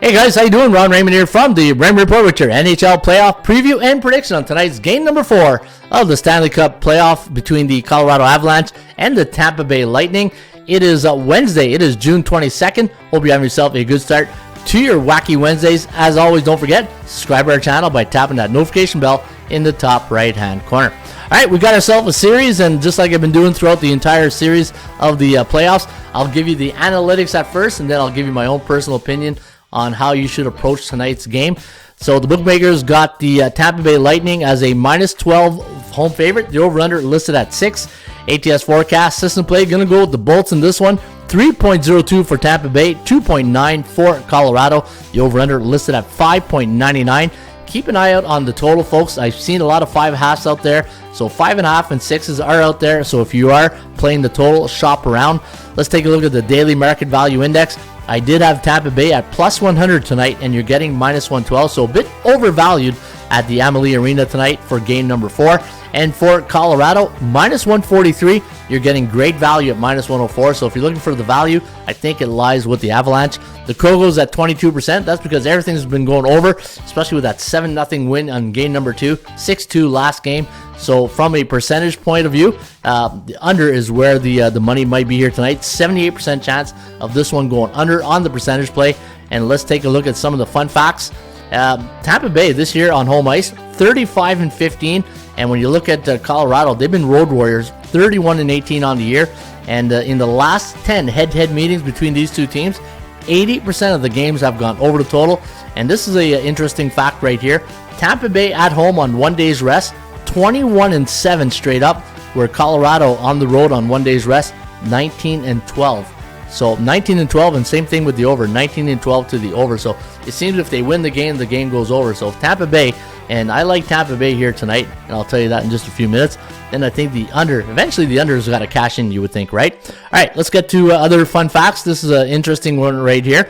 Hey guys, how you doing? Ron Raymond here from the Raymond Report with your NHL Playoff preview and prediction on tonight's game number 4 of the Stanley Cup Playoff between the Colorado Avalanche and the Tampa Bay Lightning. It is Wednesday. It is June 22nd. Hope you're having yourself a good start to your wacky Wednesdays. As always, don't forget, subscribe to our channel by tapping that notification bell in the top right-hand corner. All right, we got ourselves a series, and just like I've been doing throughout the entire series of the playoffs, I'll give you the analytics at first, and then I'll give you my own personal opinion on how you should approach tonight's game. So the bookmakers got the Tampa Bay Lightning as a minus 12 home favorite. The over-under listed at 6. ATS forecast system play going to go with the Bolts in this one. 3.02 for Tampa Bay, 2.9 for Colorado. The over-under listed at 5.99. Keep an eye out on the total, folks. I've seen a lot of 5.5s out there. So 5.5 and 6s are out there. So if you are playing the total, shop around. Let's take a look at the daily market value index. I did have Tampa Bay at plus 100 tonight, and you're getting minus 112, so a bit overvalued at the Amalie Arena tonight for game number 4. And for Colorado, minus 143, you're getting great value at minus 104. So if you're looking for the value, I think it lies with the Avalanche. The Krogo's at 22%. That's because everything's been going over, especially with that 7-0 win on game number 2, 6-2 last game. So from a percentage point of view, the under is where the money might be here tonight. 78% chance of this one going under on the percentage play. And let's take a look at some of the fun facts. Tampa Bay this year on home ice, 35-15. And when you look at Colorado, they've been road warriors, 31-18 on the year. And in the last 10 head-to-head meetings between these two teams, 80% of the games have gone over the total. And this is a interesting fact right here. Tampa Bay at home on 1 day's rest, 21-7 straight up, where Colorado on the road on 1 day's rest, 19-12. So 19-12, and same thing with the over, 19-12 to the over. So it seems if they win the game goes over. So if Tampa Bay, and I like Tampa Bay here tonight, and I'll tell you that in just a few minutes, then I think the under, eventually the under has got to cash in, you would think, right? All right, let's get to other fun facts. This is an interesting one right here.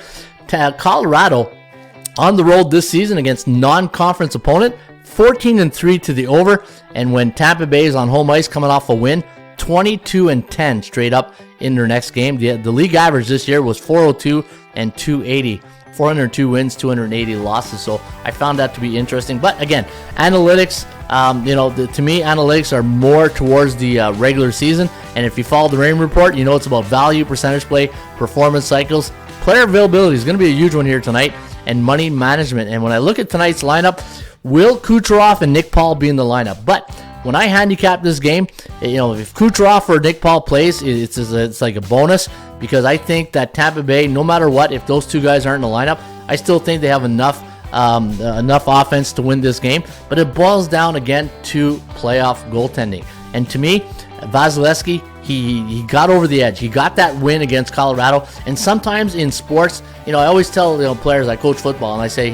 Colorado on the road this season against non-conference opponent, 14-3 to the over. And when Tampa Bay is on home ice coming off a win, 22-10 straight up in their next game. The league average this year was 402 and 280. 402 wins, 280 losses. So I found that to be interesting. But again, analytics, to me, analytics are more towards the regular season. And if you follow the Raymond Report, you know it's about value, percentage play, performance cycles. Player availability is going to be a huge one here tonight, and money management. And when I look at tonight's lineup, will Kucherov and Nick Paul be in the lineup? But when I handicap this game, if Kucherov or Nick Paul plays, it's like a bonus, because I think that Tampa Bay, no matter what, if those two guys aren't in the lineup, I still think they have enough offense to win this game. But it boils down again to playoff goaltending. And to me, Vasilevsky, he got over the edge. He got that win against Colorado. And sometimes in sports, I always tell players, I coach football, and I say,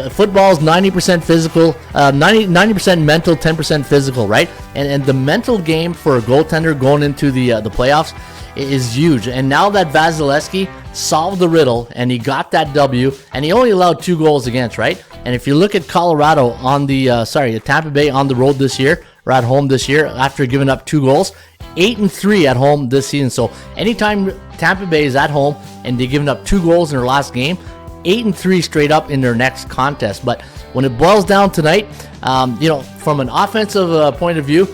football is 90% physical, 90% mental, 10% physical, right? And the mental game for a goaltender going into the playoffs is huge. And now that Vasilevsky solved the riddle and he got that W, and he only allowed 2 goals against, right? And if you look at Colorado on Tampa Bay on the road this year, or at home this year, after giving up 2 goals, 8-3 at home this season. So anytime Tampa Bay is at home and they've given up 2 goals in their last game, 8-3 straight up in their next contest. But when it boils down tonight, from an offensive point of view,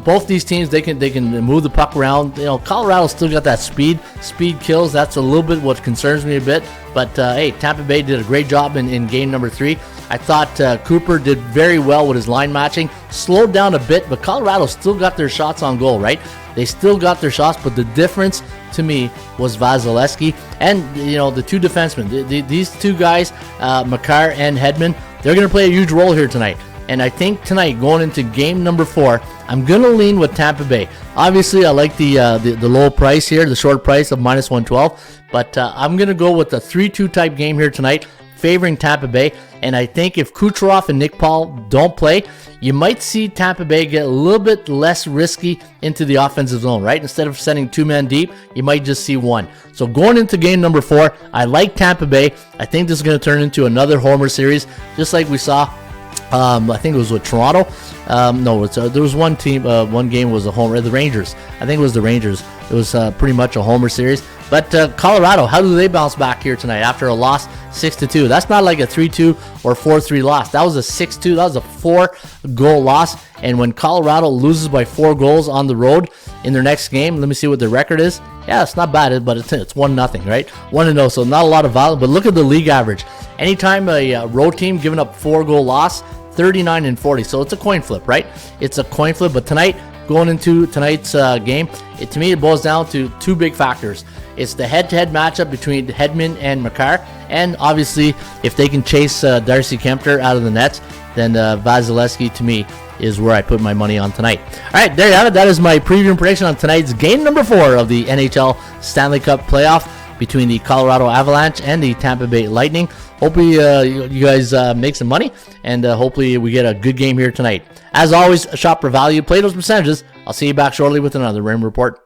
both these teams, they can move the puck around. Colorado's still got that speed kills. That's a little bit what concerns me a bit. But hey, Tampa Bay did a great job in game number 3. I thought Cooper did very well with his line matching. Slowed down a bit, but Colorado still got their shots on goal, right? They still got their shots, but the difference to me was Vasilevsky and the 2 defensemen. These 2 guys, Makar and Hedman, they're going to play a huge role here tonight. And I think tonight, going into game number 4, I'm going to lean with Tampa Bay. Obviously, I like the low price here, the short price of minus 112. But I'm going to go with the 3-2 type game here tonight, favoring Tampa Bay. And I think if Kucherov and Nick Paul don't play, you might see Tampa Bay get a little bit less risky into the offensive zone, right? Instead of sending 2 men deep, you might just see 1. So going into game number 4, I like Tampa Bay. I think this is going to turn into another homer series, just like we saw. I think it was with Toronto. There was one team, one game was a homer, the Rangers. I think it was the Rangers. It was pretty much a homer series. But Colorado, how do they bounce back here tonight after a loss 6-2? That's not like a 3-2 or 4-3 loss. That was a 6-2. That was a 4-goal loss. And when Colorado loses by 4 goals on the road in their next game, let me see what their record is. Yeah, it's not bad, but it's 1-0, right? 1-0, so not a lot of volume. But look at the league average. Anytime a road team giving up 4-goal loss, 39-40. So it's a coin flip, right? It's a coin flip. But tonight, going into tonight's game, to me, it boils down to 2 big factors. It's the head-to-head matchup between Hedman and Makar, and obviously, if they can chase Darcy Kempter out of the nets, then Vasilevsky, to me, is where I put my money on tonight. All right, there you have it. That is my preview and prediction on tonight's game number 4 of the NHL Stanley Cup Playoff between the Colorado Avalanche and the Tampa Bay Lightning. Hopefully, you guys make some money, and hopefully we get a good game here tonight. As always, shop for value, play those percentages. I'll see you back shortly with another Raymond Report.